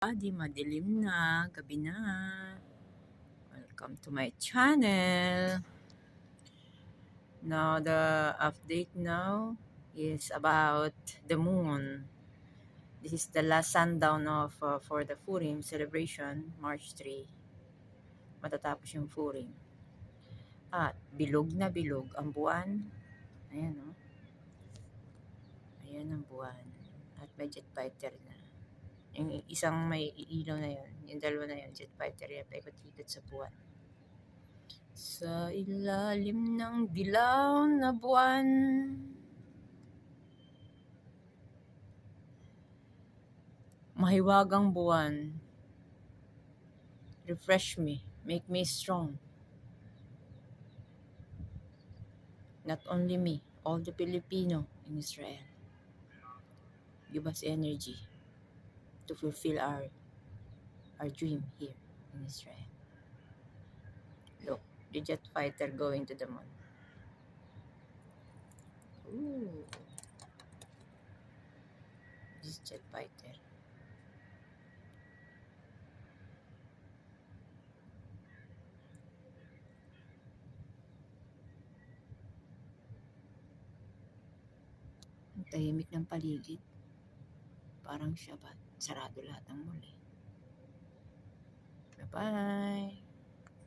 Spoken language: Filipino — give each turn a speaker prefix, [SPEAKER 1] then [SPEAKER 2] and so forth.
[SPEAKER 1] Madilim na, gabi na. Welcome to my channel. Now the update now is about the moon. This is the last sundown of for the Purim celebration, March 3. Matatapos yung Purim. At bilog na bilog ang buwan. Ayan o. Ayan ang buwan. At may jet fighter na. Yung isang may ilaw na yun, yung dalawa na yun, jet fighter yan, paikot-ikot sa buwan. Sa ilalim ng dilaw na buwan, mahiwagang buwan, refresh me, make me strong. Not only me, all the Filipino in Israel. Give us energy to fulfill our dream here in Israel. Look, the jet fighter going to the moon. Ooh. This jet fighter. Ang tahimik ng paligid. Parang Shabbat. Sarado lahat ng muli. Bye-bye.